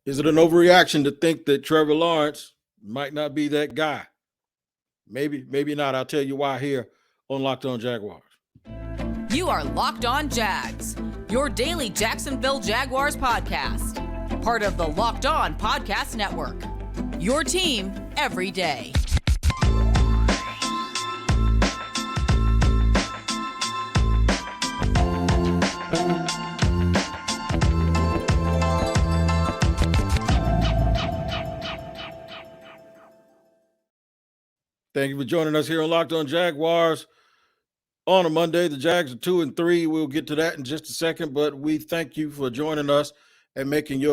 Is it an overreaction to think that Trevor Lawrence might not be that guy? Maybe, maybe not. I'll tell you why here on Locked On Jaguars. You are Locked On Jags, your daily Jacksonville Jaguars podcast. Part of the Locked On Podcast Network. Your team every day. Thank you for joining us here on Locked On Jaguars on a Monday. The Jags are 2-3. We'll get to that in just a second, but we thank you for joining us and making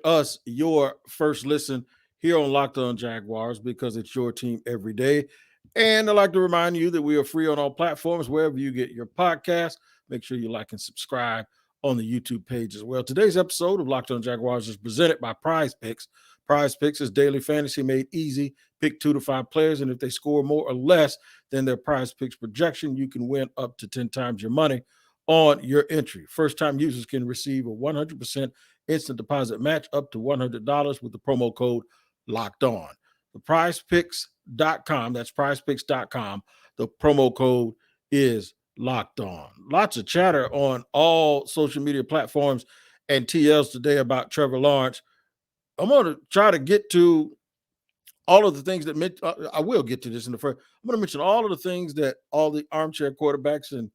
us your first listen here on Locked On Jaguars, because it's your team every day. And I'd like to remind you that we are free on all platforms, wherever you get your podcast. Make sure you like and subscribe on the YouTube page as well. Today's episode of Locked On Jaguars is presented by PrizePicks. PrizePicks is daily fantasy made easy. Pick 2 to 5 players, and if they score more or less than their PrizePicks projection, you can win up to 10 times your money on your entry. First-time users can receive a 100% instant deposit match up to $100 with the promo code Locked On. The PrizePicks.com, that's PrizePicks.com. The promo code is Locked On. Lots of chatter on all social media platforms and TLs today about Trevor Lawrence. I'm going to try to get to all of the things that I will get to this in the first. I'm going to mention all of the things that all the armchair quarterbacks and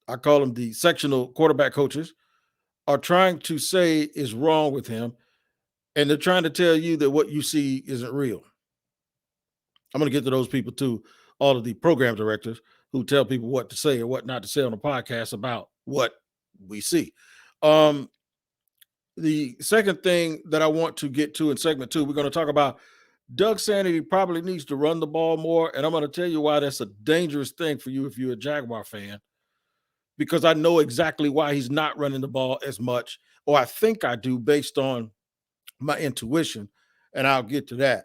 I call them the sectional quarterback coaches are trying to say is wrong with him. And they're trying to tell you that what you see isn't real. I'm going to get to those people too. All of the program directors who tell people what to say or what not to say on the podcast about what we see. The second thing that I want to get to in segment 2, we're going to talk about Doug Sanity probably needs to run the ball more. And I'm going to tell you why that's a dangerous thing for you if you're a Jaguar fan, because I know exactly why he's not running the ball as much, or I think I do based on my intuition, and I'll get to that.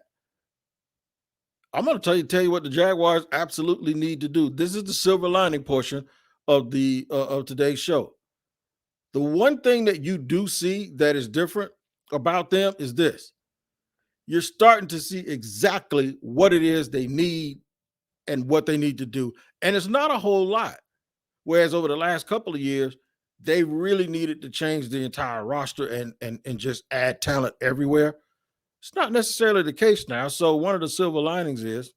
I'm going to tell you what the Jaguars absolutely need to do. This is the silver lining portion of the of today's show. The one thing that you do see that is different about them is this. You're starting to see exactly what it is they need and what they need to do. And it's not a whole lot. Whereas over the last couple of years, they really needed to change the entire roster and just add talent everywhere. It's not necessarily the case now. So one of the silver linings is,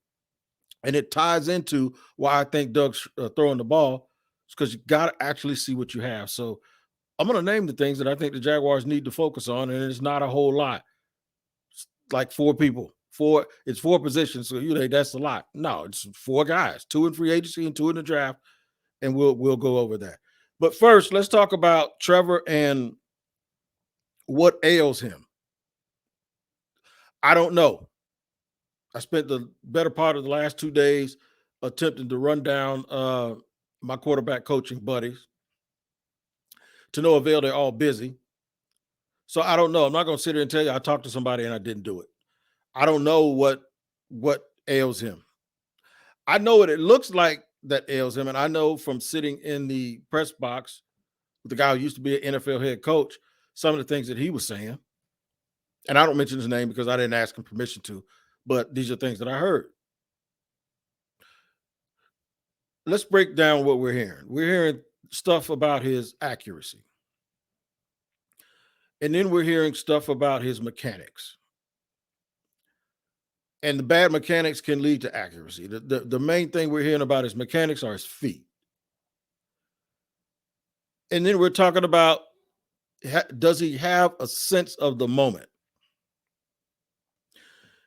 and it ties into why I think Doug's throwing the ball, is because you got to actually see what you have. So I'm going to name the things that I think the Jaguars need to focus on, and it's not a whole lot. It's like 4 people. It's 4 positions, so you think that's a lot. No, it's 4 guys, 2 in free agency and 2 in the draft, and we'll go over that. But first, let's talk about Trevor and what ails him. I don't know. I spent the better part of the last 2 days attempting to run down my quarterback coaching buddies. To no avail, they're all busy. So I don't know. I'm not going to sit here and tell you I talked to somebody and I didn't do it. I don't know what ails him. I know what it looks like that ails him, and I know from sitting in the press box with the guy who used to be an NFL head coach, some of the things that he was saying. And I don't mention his name because I didn't ask him permission to, but these are things that I heard. Let's break down what we're hearing. We're hearing stuff about his accuracy. And then we're hearing stuff about his mechanics. And the bad mechanics can lead to accuracy. The main thing we're hearing about his mechanics are his feet. And then we're talking about, does he have a sense of the moment?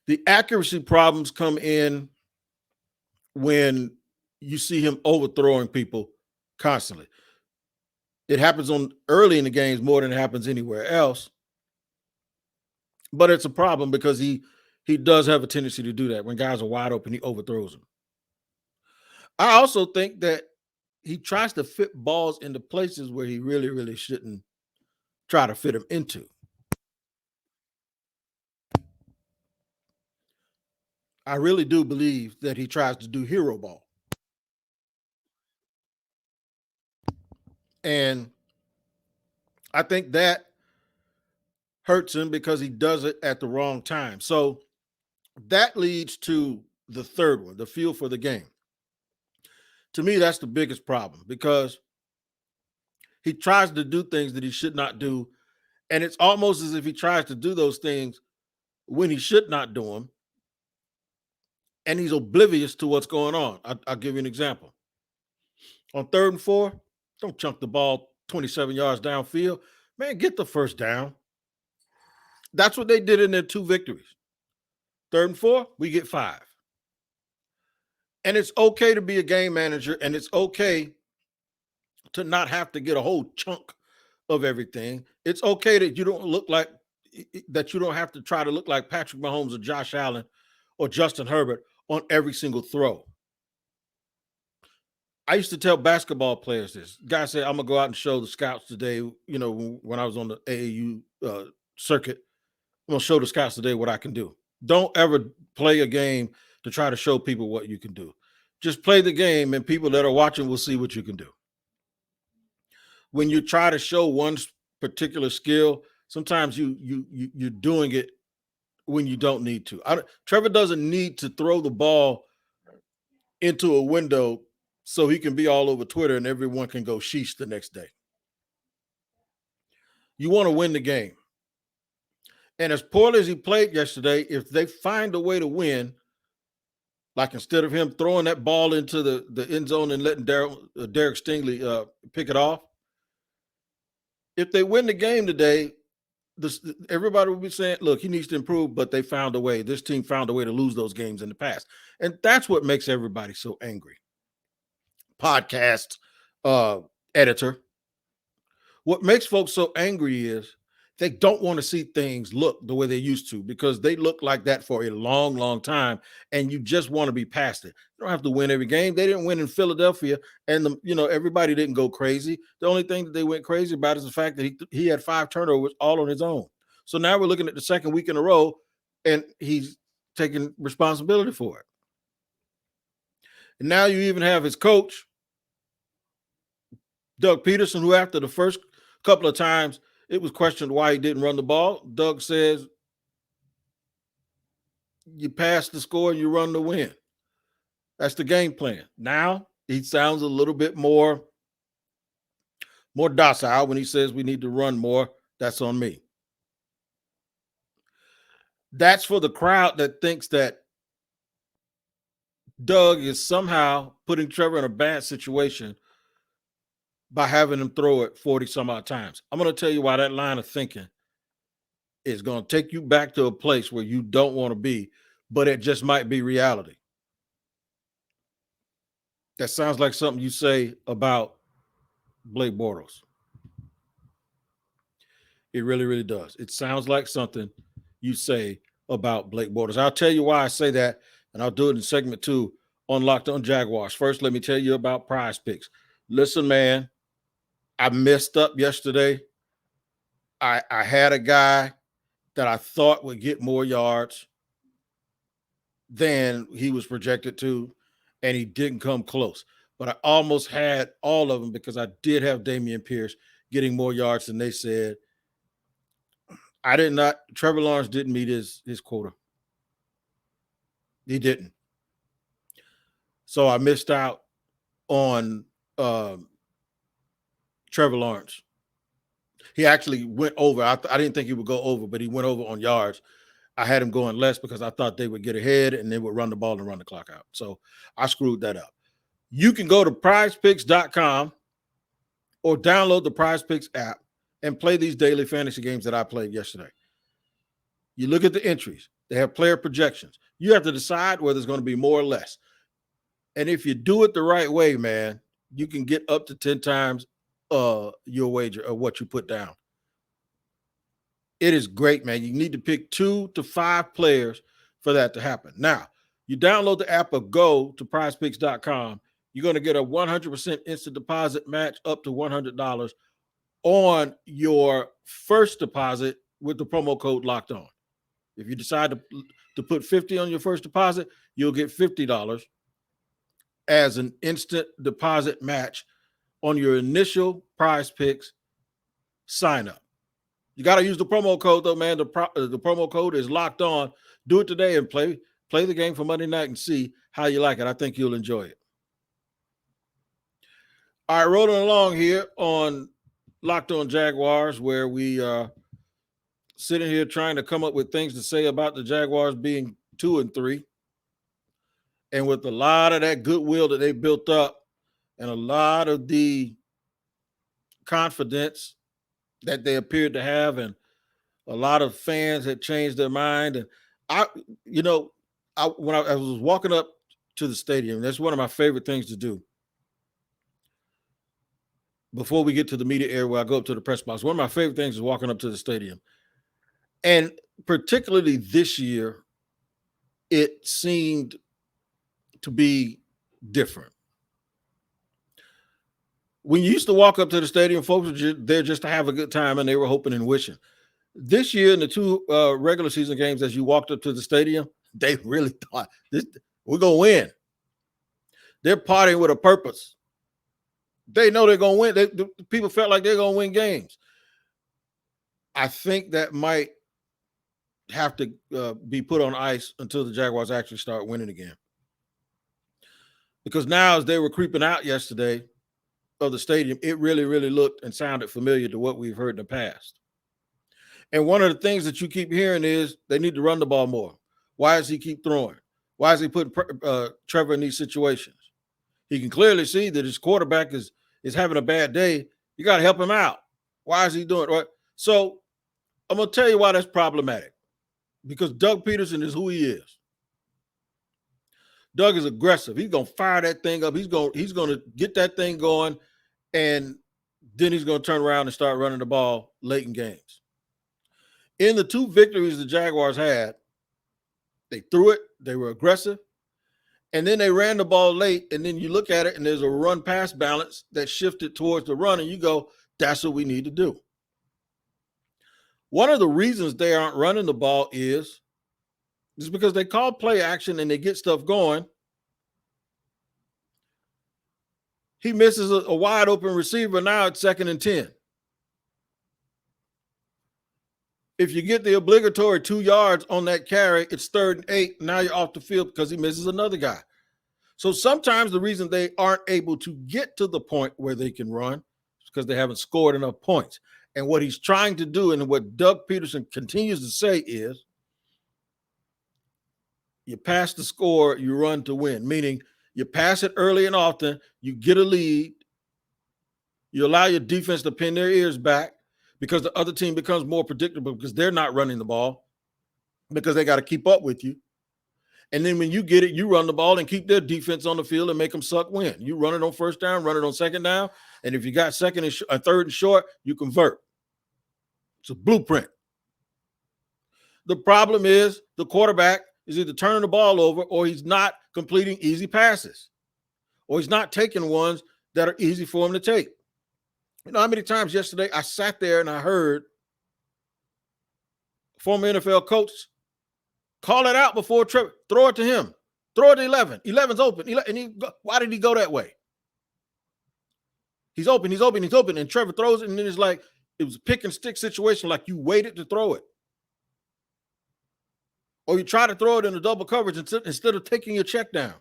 The accuracy problems come in when you see him overthrowing people constantly. It happens early in the games more than it happens anywhere else. But it's a problem because he does have a tendency to do that. When guys are wide open, he overthrows them. I also think that he tries to fit balls into places where he really, really shouldn't try to fit them into. I really do believe that he tries to do hero ball. And I think that hurts him because he does it at the wrong time. So that leads to the third one, the feel for the game. To me, that's the biggest problem because he tries to do things that he should not do. And it's almost as if he tries to do those things when he should not do them. And he's oblivious to what's going on. I'll give you an example. On 3rd and 4, don't chunk the ball 27 yards downfield. Man, get the first down. That's what they did in their 2 victories. 3rd and 4, we get 5. And it's okay to be a game manager, and it's okay to not have to get a whole chunk of everything. It's okay that you don't have to try to look like Patrick Mahomes or Josh Allen or Justin Herbert on every single throw. I used to tell basketball players this. Guy said, I'm going to go out and show the scouts today, when I was on the AAU circuit, I'm going to show the scouts today what I can do. Don't ever play a game to try to show people what you can do. Just play the game, and people that are watching will see what you can do. When you try to show one particular skill, sometimes you're doing it when you don't need to. Trevor doesn't need to throw the ball into a window so he can be all over Twitter and everyone can go sheesh the next day. You want to win the game. And as poorly as he played yesterday, if they find a way to win, like instead of him throwing that ball into the end zone and letting Derek Stingley pick it off, if they win the game today, everybody will be saying, look, he needs to improve, but they found a way. This team found a way to lose those games in the past. And that's what makes everybody so angry. Podcast editor. What makes folks so angry is they don't want to see things look the way they used to because they look like that for a long, long time, and you just want to be past it. You don't have to win every game. They didn't win in Philadelphia, and everybody didn't go crazy. The only thing that they went crazy about is the fact that he had 5 turnovers all on his own. So now we're looking at the second week in a row, and he's taking responsibility for it. And now you even have his coach, Doug Peterson, who after the first couple of times it was questioned why he didn't run the ball. Doug says, you pass the score and you run the win. That's the game plan. Now he sounds a little bit more docile when he says we need to run more. That's on me. That's for the crowd that thinks that Doug is somehow putting Trevor in a bad situation by having him throw it 40 some odd times. I'm going to tell you why that line of thinking is going to take you back to a place where you don't want to be, but it just might be reality. That sounds like something you say about Blake Bortles. It really, really does. It sounds like something you say about Blake Bortles. I'll tell you why I say that, and I'll do it in segment 2 on Locked On Jaguars. First, let me tell you about PrizePicks. Listen, man, I messed up yesterday. I had a guy that I thought would get more yards than he was projected to, and he didn't come close. But I almost had all of them because I did have Dameon Pierce getting more yards than they said. Trevor Lawrence didn't meet his quota. He didn't. So I missed out on Trevor Lawrence. He actually went over. I didn't think he would go over, but he went over on yards. I had him going less because I thought they would get ahead and they would run the ball and run the clock out. So I screwed that up. You can go to prizepicks.com or download the PrizePicks app and play these daily fantasy games that I played yesterday. You look at the entries. They have player projections. You have to decide whether it's going to be more or less. And if you do it the right way, man, you can get up to 10 times your wager or what you put down. It is great, man. You need to pick 2 to 5 players for that to happen. Now, you download the app or go to prizepicks.com. You're going to get a 100% instant deposit match up to $100 on your first deposit with the promo code Locked On. If you decide to put $50 on your first deposit, you'll get $50 as an instant deposit match on your initial PrizePicks sign up. You got to use the promo code, though, man. The promo code is locked on. Do it today and play the game for Monday night and see how you like it. I think you'll enjoy it. All right, rolling along here on Locked On Jaguars, where we sitting here trying to come up with things to say about the Jaguars being 2-3. And with a lot of that goodwill that they built up and a lot of the confidence that they appeared to have, and a lot of fans had changed their mind. And when I was walking up to the stadium, that's one of my favorite things to do. Before we get to the media area where I go up to the press box, one of my favorite things is walking up to the stadium. And particularly this year, it seemed to be different. When you used to walk up to the stadium, folks were there just to have a good time, and they were hoping and wishing. This year, in the two regular season games, as you walked up to the stadium, they really thought, we're going to win. They're partying with a purpose. They know they're going to win. The people felt like they're going to win games. I think that might have to be put on ice until the Jaguars actually start winning again. Because now, as they were creeping out yesterday of the stadium, it really, really looked and sounded familiar to what we've heard in the past. And one of the things that you keep hearing is they need to run the ball more. Why does he keep throwing? Why is he putting Trevor in these situations? He can clearly see that his quarterback is having a bad day. You got to help him out. Why is he doing it? Right? So I'm going to tell you why that's problematic. Because Doug Peterson is who he is. Doug is aggressive. He's going to fire that thing up. He's going to get that thing going, and then he's going to turn around and start running the ball late in games. In the two victories the Jaguars had, they threw it, they were aggressive, and then they ran the ball late, and then you look at it, and there's a run-pass balance that shifted towards the run, and you go, that's what we need to do. One of the reasons they aren't running the ball is because they call play action and they get stuff going. He misses a wide open receiver. Now it's 2nd and 10. If you get the obligatory 2 yards on that carry, it's 3rd and 8. Now you're off the field because he misses another guy. So sometimes the reason they aren't able to get to the point where they can run is because they haven't scored enough points. And what he's trying to do, and what Doug Peterson continues to say, is you pass the score, you run to win, meaning you pass it early and often, you get a lead, you allow your defense to pin their ears back because the other team becomes more predictable because they're not running the ball because they got to keep up with you. And then when you get it, you run the ball and keep their defense on the field and make them suck win. You run it on first down, run it on second down, and if you got third and short, you convert. It's a blueprint. The problem is the quarterback is either turning the ball over or he's not completing easy passes, or he's not taking ones that are easy for him to take. You know how many times yesterday I sat there and I heard former NFL coach call it out before Trevor, throw it to him, throw it to 11. 11's open. Why did he go that way? He's open. And Trevor throws it, and then it's like it was a pick and stick situation, like you waited to throw it. Or you try to throw it in a double coverage instead of taking your check down.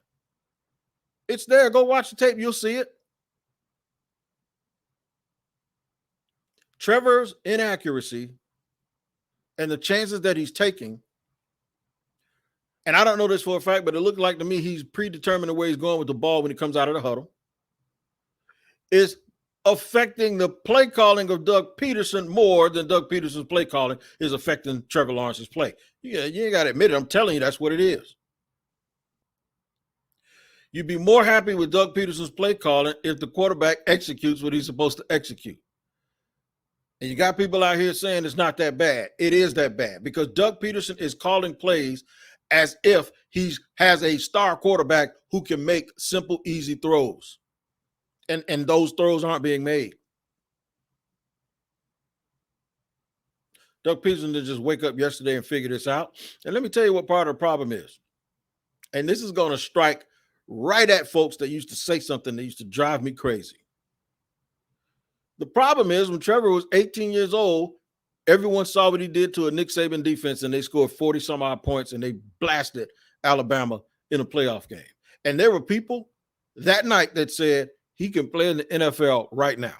It's there. Go watch the tape. You'll see it. Trevor's inaccuracy and the chances that he's taking, and I don't know this for a fact, but it looked like to me he's predetermined the way he's going with the ball when he comes out of the huddle, is affecting the play calling of Doug Peterson more than Doug Peterson's play calling is affecting Trevor Lawrence's play. Yeah, you ain't got to admit it. I'm telling you, that's what it is. You'd be more happy with Doug Peterson's play calling if the quarterback executes what he's supposed to execute. And you got people out here saying it's not that bad. It is that bad because Doug Peterson is calling plays as if he has a star quarterback who can make simple, easy throws. And those throws aren't being made. Doug Peterson didn't just wake up yesterday and figure this out. And let me tell you what part of the problem is. And this is going to strike right at folks that used to say something that used to drive me crazy. The problem is when Trevor was 18 years old Everyone saw what he did to a Nick Saban defense, and they scored 40-some-odd points, and they blasted Alabama in a playoff game. And there were people that night that said he can play in the NFL right now.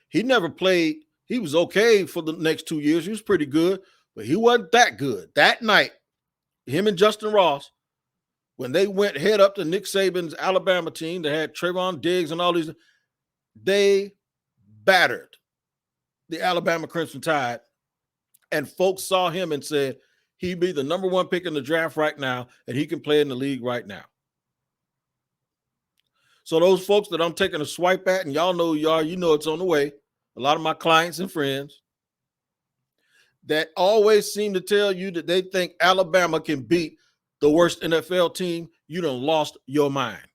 He never played. He was okay for the next 2 years. He was pretty good, but he wasn't that good. That night, him and Justin Ross, when they went head up to Nick Saban's Alabama team, they had Trayvon Diggs and all these, they battered the Alabama Crimson Tide, and folks saw him and said, he'd be the number one pick in the draft right now, and he can play in the league right now. So those folks that I'm taking a swipe at, and y'all know who you are, you know it's on the way, a lot of my clients and friends that always seem to tell you that they think Alabama can beat the worst NFL team, you done lost your mind.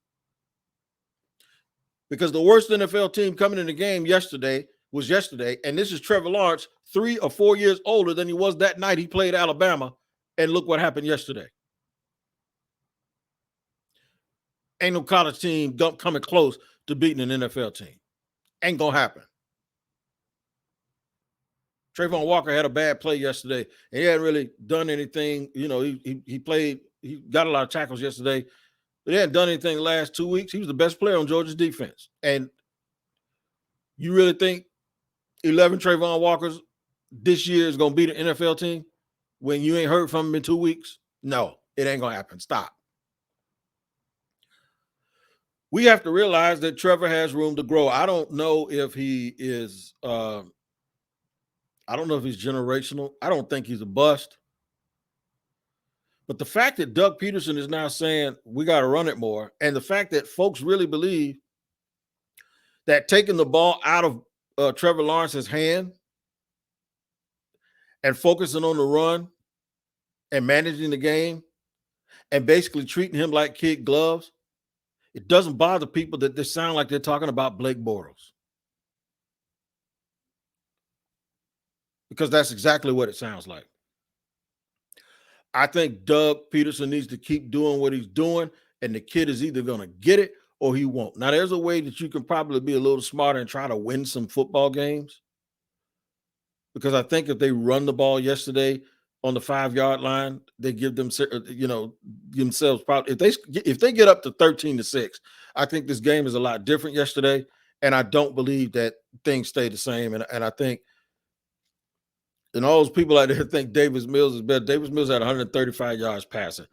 Because the worst NFL team coming in the game was yesterday, and this is Trevor Lawrence, 3 or 4 years older than he was that night he played Alabama, and look what happened yesterday. Ain't no college team coming close to beating an NFL team. Ain't gonna happen. Trayvon Walker had a bad play yesterday, and he hadn't really done anything. You know, he played, he got a lot of tackles yesterday, but he hadn't done anything the last 2 weeks. He was the best player on Georgia's defense. And you really think 11 Trayvon Walkers this year is going to beat an NFL team when you ain't heard from him in 2 weeks? No, it ain't going to happen. Stop. We have to realize that Trevor has room to grow. I don't know if he is, I don't know if he's generational. I don't think he's a bust. But the fact that Doug Peterson is now saying we got to run it more, and the fact that folks really believe that taking the ball out of Trevor Lawrence's hand and focusing on the run and managing the game and basically treating him like kid gloves, it doesn't bother people that they sound like they're talking about Blake Bortles. Because that's exactly what it sounds like. I think Doug Peterson needs to keep doing what he's doing, and the kid is either going to get it or he won't. Now, there's a way that you can probably be a little smarter and try to win some football games. Because I think if they run the ball yesterday on the 5-yard line, they give them, themselves probably, if they get up to 13-6, I think this game is a lot different yesterday. And I don't believe that things stay the same. And I think, and all those people out there think Davis Mills is better. Davis Mills had 135 yards passing.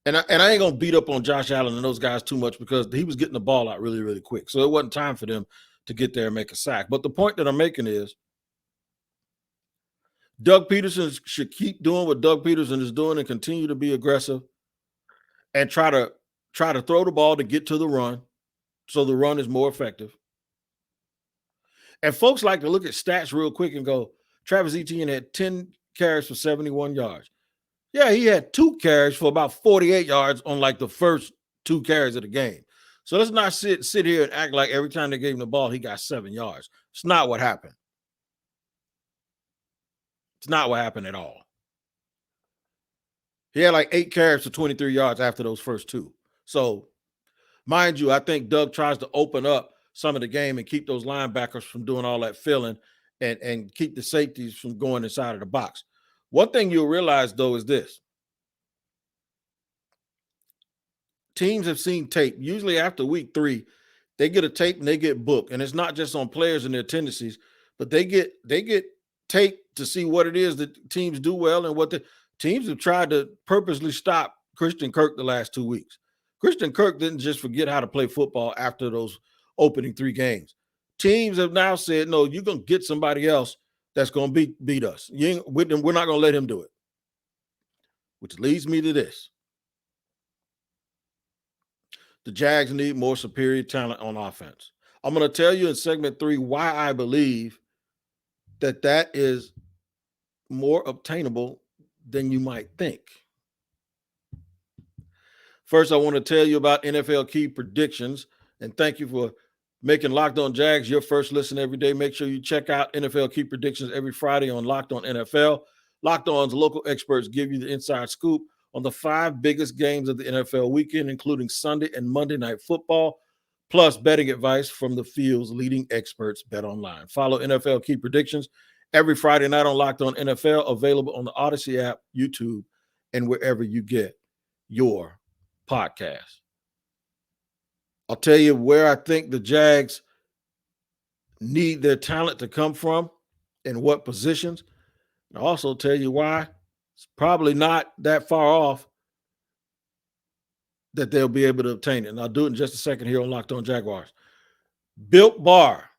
And I ain't going to beat up on Josh Allen and those guys too much because he was getting the ball out really, really quick. So it wasn't time for them to get there and make a sack. But the point that I'm making is Doug Peterson should keep doing what Doug Peterson is doing and continue to be aggressive and try to throw the ball to get to the run so the run is more effective. And folks like to look at stats real quick and go, Travis Etienne had 10 carries for 71 yards. Yeah, he had 2 carries for about 48 yards on like the first 2 carries of the game. So let's not sit here and act like every time they gave him the ball, he got 7 yards. It's not what happened. It's not what happened at all. He had like 8 carries for 23 yards after those first 2. So, mind you, I think Doug tries to open up some of the game and keep those linebackers from doing all that filling and keep the safeties from going inside of the box. One thing you'll realize, though, is this. Teams have seen tape. Usually after week 3, they get a tape and they get booked. And it's not just on players and their tendencies, but they get tape to see what it is that teams do well and what the teams have tried to purposely stop Christian Kirk the last 2 weeks. Christian Kirk didn't just forget how to play football after those opening 3 games. Teams have now said, no, you're going to get somebody else that's going to beat us. We're not going to let him do it. Which leads me to this. The Jags need more superior talent on offense. I'm going to tell you in segment 3 why I believe that is more obtainable than you might think. First, I want to tell you about NFL key predictions, and thank you for making Locked On Jags your first listen every day. Make sure you check out NFL key predictions every Friday on Locked On NFL. Locked On's local experts give you the inside scoop on the 5 biggest games of the NFL weekend, including Sunday and Monday Night Football. plus betting advice from the field's leading experts, BetOnline. Follow NFL Key Predictions every Friday night on Locked On NFL, available on the Odyssey app, YouTube, and wherever you get your podcast. I'll tell you where I think the Jags need their talent to come from and what positions. And I'll also tell you why it's probably not that far off that they'll be able to obtain it. And I'll do it in just a second here on Locked On Jaguars. Built Bar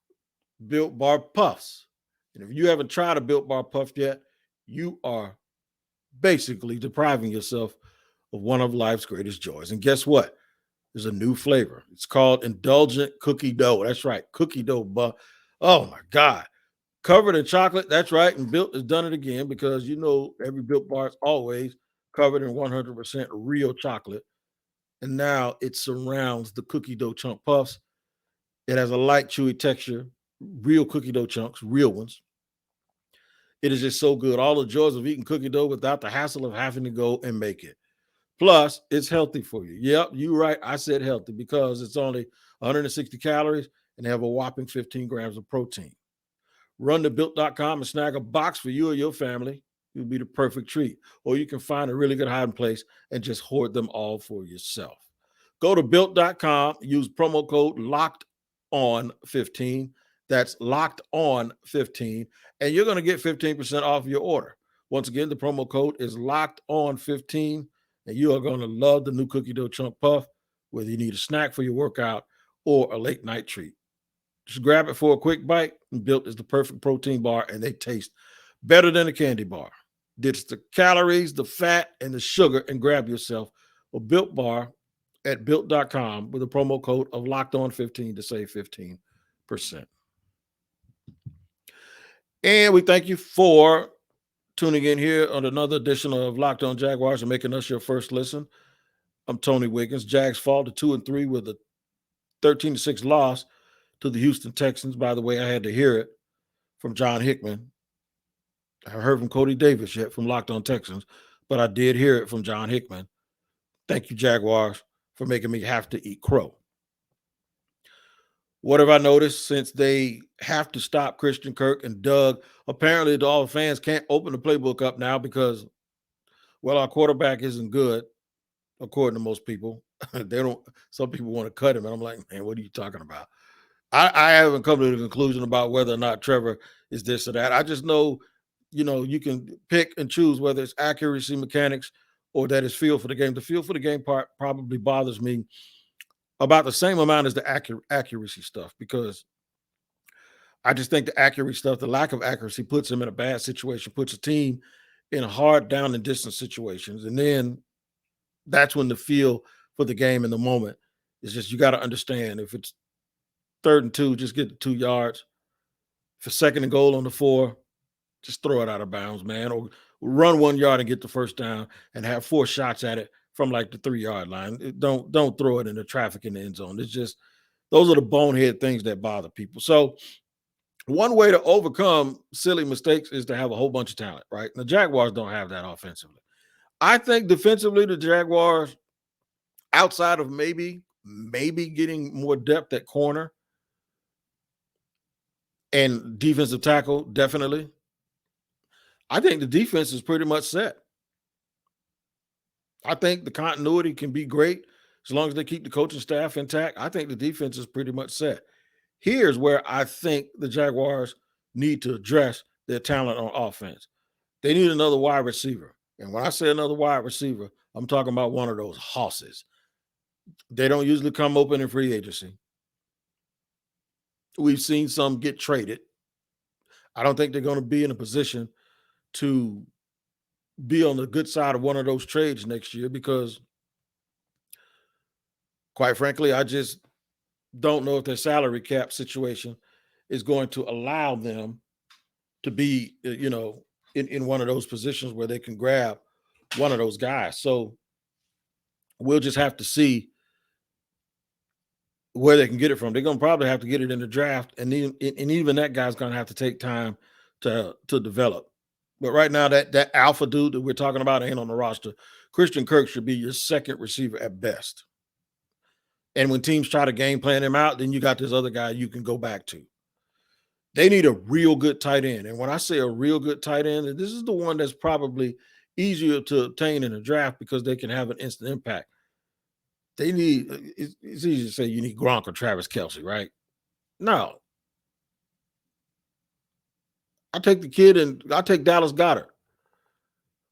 Puffs. And if you haven't tried a Built Bar Puff yet, you are basically depriving yourself of one of life's greatest joys. And guess what? There's a new flavor. It's called Indulgent Cookie Dough. That's right, cookie dough. Oh my God. Covered in chocolate. That's right. And Built has done it again because you know every Built Bar is always covered in 100% real chocolate. And now it surrounds the cookie dough chunk puffs. It has a light, chewy texture, real cookie dough chunks, real ones. It is just so good. All the joys of eating cookie dough without the hassle of having to go and make it. Plus, it's healthy for you. Yep, you're right. I said healthy because it's only 160 calories and they have a whopping 15 grams of protein. Run to Built.com and snag a box for you or your family. It would be the perfect treat. Or you can find a really good hiding place and just hoard them all for yourself. Go to Built.com, use promo code LOCKEDON15. That's LOCKEDON15. And you're going to get 15% off your order. Once again, the promo code is LOCKEDON15. And you are going to love the new cookie dough chunk puff, whether you need a snack for your workout or a late night treat. Just grab it for a quick bite. And Built is the perfect protein bar, and they taste better than a candy bar. Ditch the calories, the fat, and the sugar, and grab yourself a Built bar at Built.com with a promo code of LOCKEDON15 to save 15%. And we thank you for tuning in here on another edition of Locked On Jaguars and making us your first listen. I'm Tony Wiggins. Jags fall to 2-3 with a 13-6 loss to the Houston Texans. By the way, I had to hear it from John Hickman. I heard from Cody Davis yet from Locked On Texans, but I did hear it from John Hickman. Thank you, Jaguars, for making me have to eat crow. What have I noticed since they have to stop Christian Kirk and Doug? Apparently, all the fans can't open the playbook up now because, well, our quarterback isn't good, according to most people. Some people want to cut him, and I'm like, man, what are you talking about? I haven't come to the conclusion about whether or not Trevor is this or that. I just know, you can pick and choose whether it's accuracy mechanics or that it's feel for the game. The feel for the game part probably bothers me about the same amount as the accuracy stuff, because I just think the accuracy stuff, the lack of accuracy, puts him in a bad situation, puts a team in hard down and distance situations. And then that's when the feel for the game in the moment is just, you got to understand, if it's 3rd and 2, just get the 2 yards. If it's 2nd and goal on the 4, just throw it out of bounds, man, or run 1 yard and get the first down and have 4 shots at it from like the 3-yard line. Don't throw it into traffic in the end zone. It's just, those are the bonehead things that bother people. So one way to overcome silly mistakes is to have a whole bunch of talent, right? The Jaguars don't have that offensively. I think defensively, the Jaguars, outside of maybe getting more depth at corner and defensive tackle, definitely, I think the defense is pretty much set. I think the continuity can be great as long as they keep the coaching staff intact. I think the defense is pretty much set. Here's where I think the Jaguars need to address their talent on offense. They need another wide receiver. And when I say another wide receiver, I'm talking about one of those hosses. They don't usually come open in free agency. We've seen some get traded. I don't think they're going to be in a position to be on the good side of one of those trades next year because, quite frankly, I just don't know if their salary cap situation is going to allow them to be, in one of those positions where they can grab one of those guys. So we'll just have to see where they can get it from. They're going to probably have to get it in the draft, and even that guy's going to have to take time to develop. But right now, that alpha dude that we're talking about ain't on the roster. Christian Kirk should be your second receiver at best. And when teams try to game plan him out, then you got this other guy you can go back to. They need a real good tight end. And when I say a real good tight end, this is the one that's probably easier to obtain in a draft because they can have an instant impact. They need, it's easy to say you need Gronk or Travis Kelce, right? No. I take the kid and I take Dallas Goedert.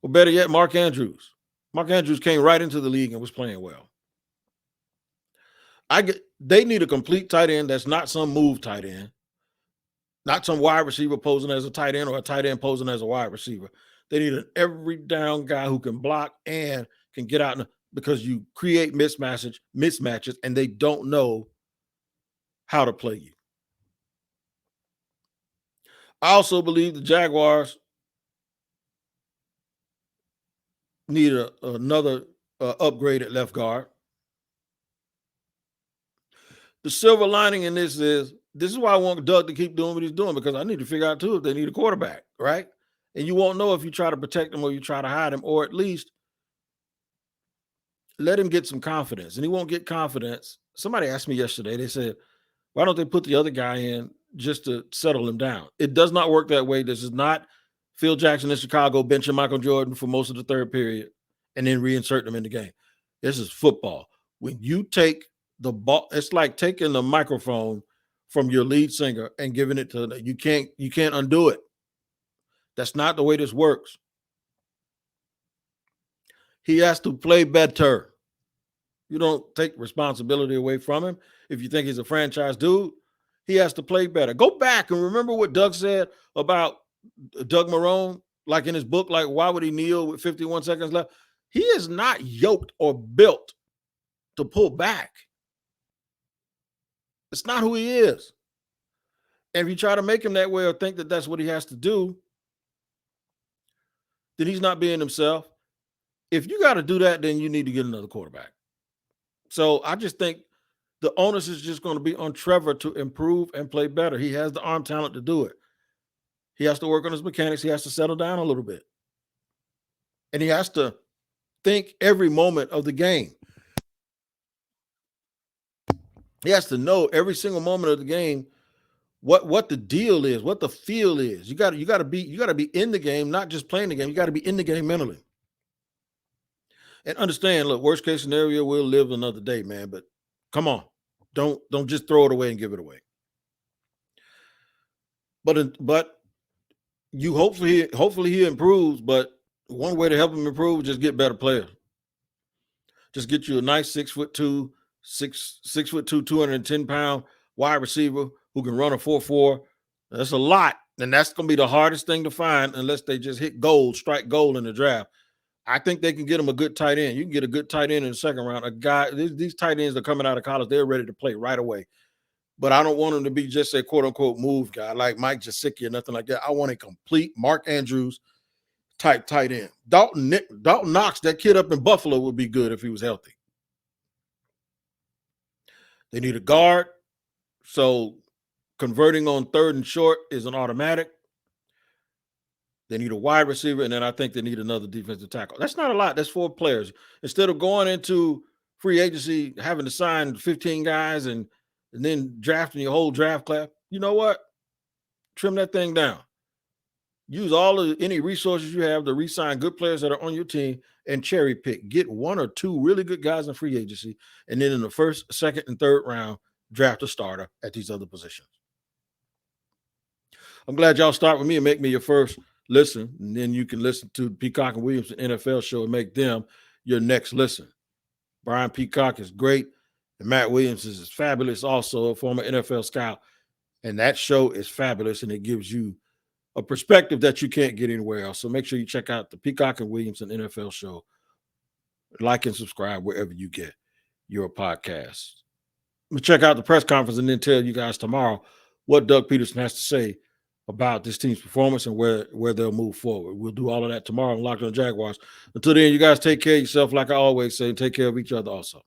Or better yet, Mark Andrews. Mark Andrews came right into the league and was playing well. They need a complete tight end that's not some move tight end, not some wide receiver posing as a tight end or a tight end posing as a wide receiver. They need an every down guy who can block and can get out because you create mismatches and they don't know how to play you. I also believe the Jaguars need another upgrade at left guard. The silver lining in this is why I want Doug to keep doing what he's doing, because I need to figure out too if they need a quarterback, right? And you won't know if you try to protect him or you try to hide him, or at least let him get some confidence. And he won't get confidence. Somebody asked me yesterday, they said, why don't they put the other guy in just to settle him down? It does not work that way. This is not Phil Jackson in Chicago benching Michael Jordan for most of the third period and then reinsert them in the game. This is football. When you take the ball, it's like taking the microphone from your lead singer and giving it to you can't undo it. That's not the way this works. He has to play better. You don't take responsibility away from him. If you think he's a franchise dude, he has to play better. Go back and remember what Doug said about Doug Marrone, like in his book, like why would he kneel with 51 seconds left? He is not yoked or built to pull back. It's not who he is. And if you try to make him that way or think that that's what he has to do, then he's not being himself. If you got to do that, then you need to get another quarterback. So I just think the onus is just going to be on Trevor to improve and play better. He has the arm talent to do it. He has to work on his mechanics. He has to settle down a little bit. And he has to think every moment of the game. He has to know every single moment of the game what the deal is, what the feel is. You got to be in the game, not just playing the game. You got to be in the game mentally. And understand, look, worst case scenario, we'll live another day, man. But come on, don't just throw it away and give it away. But you hopefully he improves. But one way to help him improve is just get better players. Just get you a nice 6'2", 210-pound wide receiver who can run a 4.4. That's a lot, and that's going to be the hardest thing to find unless they just strike gold in the draft. I think they can get him a good tight end. You can get a good tight end in the second round. A guy, these tight ends are coming out of college. They're ready to play right away. But I don't want him to be just a quote-unquote move guy like Mike Gesicki or nothing like that. I want a complete Mark Andrews type tight end. Dalton Knox, that kid up in Buffalo, would be good if he was healthy. They need a guard. So converting on third and short is an automatic. They need a wide receiver, and then I think they need another defensive tackle. That's not a lot. That's 4 players. Instead of going into free agency, having to sign 15 guys and then drafting your whole draft class, you know what? Trim that thing down. Use any resources you have to re-sign good players that are on your team and cherry pick. Get 1 or 2 really good guys in free agency, and then in the first, second, and third round, draft a starter at these other positions. I'm glad y'all start with me and make me your first listen, and then you can listen to Peacock and Williamson NFL show and make them your next listen. Brian Peacock is great, and Matt Williams is fabulous, also a former NFL scout, and that show is fabulous, and it gives you a perspective that you can't get anywhere else. So make sure you check out the Peacock and Williamson NFL show. Like and subscribe wherever you get your podcasts. I'm going to check out the press conference and then tell you guys tomorrow what Doug Peterson has to say about this team's performance and where they'll move forward. We'll do all of that tomorrow on Locked On Jaguars. Until then, you guys take care of yourself, like I always say, and take care of each other also.